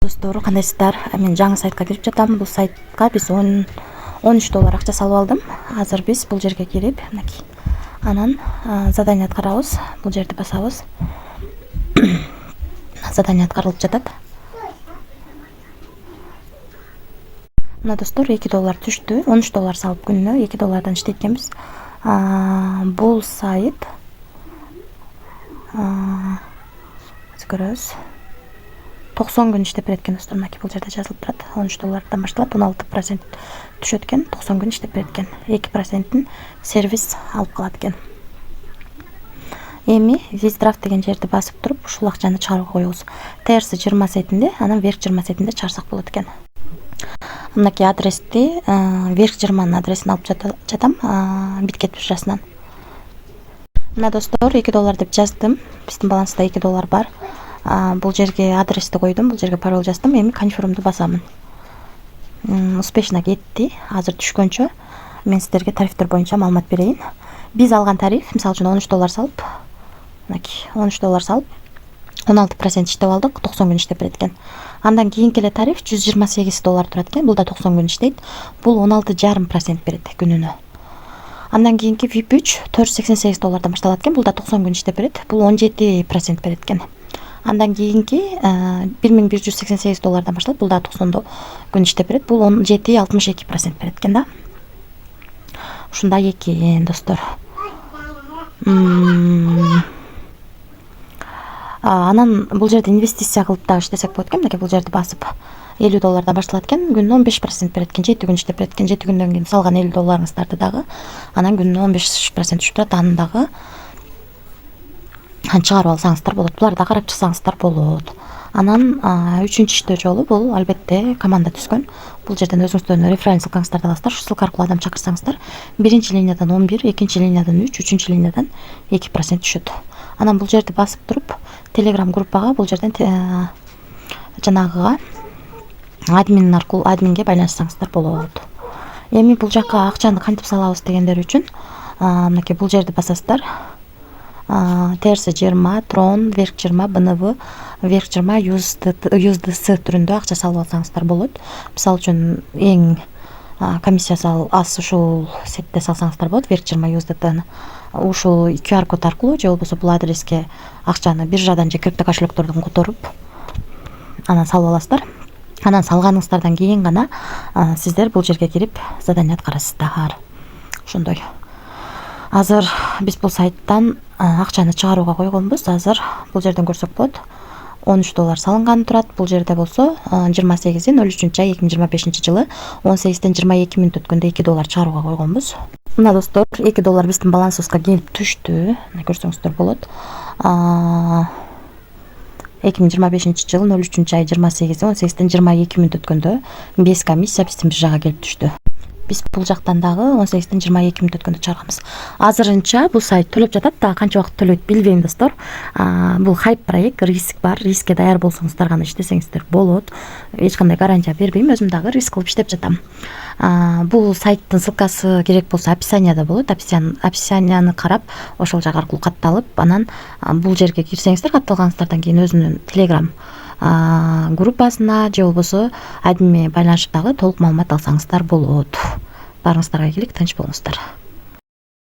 Достор, кандайсыздар? Мен жаңы сайтка кирип жатам. Бул сайтка биз 13 доллар акча салып алдым. Азыр биз бул жерге кирип, мынакей. Анан задание аткарабыз. Бул жерди басабыз. Задание аткарылып жатат. Мына достор, 2 доллар түштү. 13 доллар салып күнүнө 2 доллардан иштейт экенбиз. Бул сайт көрөбүз. 90 күн иштеп берет экен достор. Мынакей бул жерде жазылып турат. 13 доллардан башталат, 16% түшөт экен, 90 күн иштеп берет экен. 2%-ин сервис алып калат экен. Эми Виздрафт деген жерди басып туруп, ушул акчаны чыгарууга коебуз. Терси 20 сетинде, анан верх 20 сетинде чыгарсак болот экен. Мынакей адрести, верх 20 адресин алып жатам, Биткет биржасынан. Мына достор, 2 доллар деп жаздым. Биздин баланста 2 доллар бар. Бул жерге адрести койдум, бул жерге пароль жаздым. Эми конфирмду басамын. Успешно кетти. Азыр түшкөнчө мен сиздерге тарифтер боюнча маалымат берейин. Биз алган тариф, мисалы үчүн 13 доллар салып, мынакей 13 доллар салып 16% иштеп алдык, 90 күн иштеп берет экен. Андан кийинки эле тариф 128 доллар турат экен. Бул да 90 күн иштейт. Бул 16,5% берет күнүнө. Андан кийинки VIP 3 488 доллардан башталат экен. Бул да 90 күн иштеп берет. Бул 17% берет экен. Андан кийинки 1188 доллардан башталат. Бул да 90 күн иштеп берет. Бул 17,62% берет экен да. Ушундай экен достор. Анан бул жерде инвестиция кылып дагы иштесек болот экен. Мынакей бул жерди басып 50 доллардан башталат экен. Күнүнө 15% берет экен. 7 күн иштеп берет экен. 7 күндөн кийин салган 50 долларыңыздарды дагы анан күнүнө 15% түшүп турат. Аны дагы чыгарып алсаңыздар болот. Буларды карап чыксаңыздар болот. Анан 3-иштөө жолу бул албетте команда түзгөн. Бул жерден өзүңүздөрдүн референс ссылкаңыздарды аласыздар. Ушул ссылка аркылуу адам чакырсаңыздар, биринчи линиядан 11, экинчи линиядан 3, үчүнчү линиядан 2% түшөт. Анан бул жерди басып туруп, Telegram группага бул жерден жанагыга админге байланышсаңыздар болот. Эми бул жакка акчаны кантип салабыз дегендер үчүн мынакей бул жерди басасыздар. Терси 20, Трон, верх 20, БНВ, верх 20, USDC түрүндө акча салып алсаңыздар болот. Мисалы үчүн эң комиссиясы аз ушул сетте салсаңыздар болот. Верх 20 USDT-ны ушул QR код аркылуу же болбосо бул адреске акчаны биржадан же крипто кошелектордон которуп анан салып аласыздар. Анан салганыңыздардан кийин гана сиздер бул жерге кирип задание аткарасыздар. Ошондой. Азыр биз бул сайттан акчаны чыгарууга койгонбуз. Азыр бул жерден көрсөк болот. 13 доллар салынган турат. Бул жерде болсо 28-03-ай 2025-жылы 18-ден 22 мүнөт өткөндө 2 доллар чыгарууга койгонбуз. Мына достор, 2 доллар биздин балансыбызга келип түштү. Мына көрсөңүздөр болот. 2025-жылы 03-ай 18-ден 22 мүнөт өткөндө 5 комиссия биздин биржага келип түштү. Биз бул жактан дагы 18-ден 22 мүнөт өткөндө чыгарганбыз. Азырынча бул сайт төлөп жатат, дагы канча убакыт төлөйт билбейм достор. Бул хайп проект, риск бар. Рискке даяр болсоңуздар гана иштесеңиздер болот. Эч кандай гарантия бербейм, өзүм дагы риск кылып иштеп жатам. Бул сайттын ссылкасы керек болсо описанияда болот. Описанияны карап, ошол жак аркылуу катталып, анан бул жерге кирсеңиздер, катталганыңыздардан кийин өзүнүн Telegram группасына же болбосо админге байланышып дагы толук маалымат алсаңыздар болот. Барыңыздарга ийгилик, тынч болуңуздар.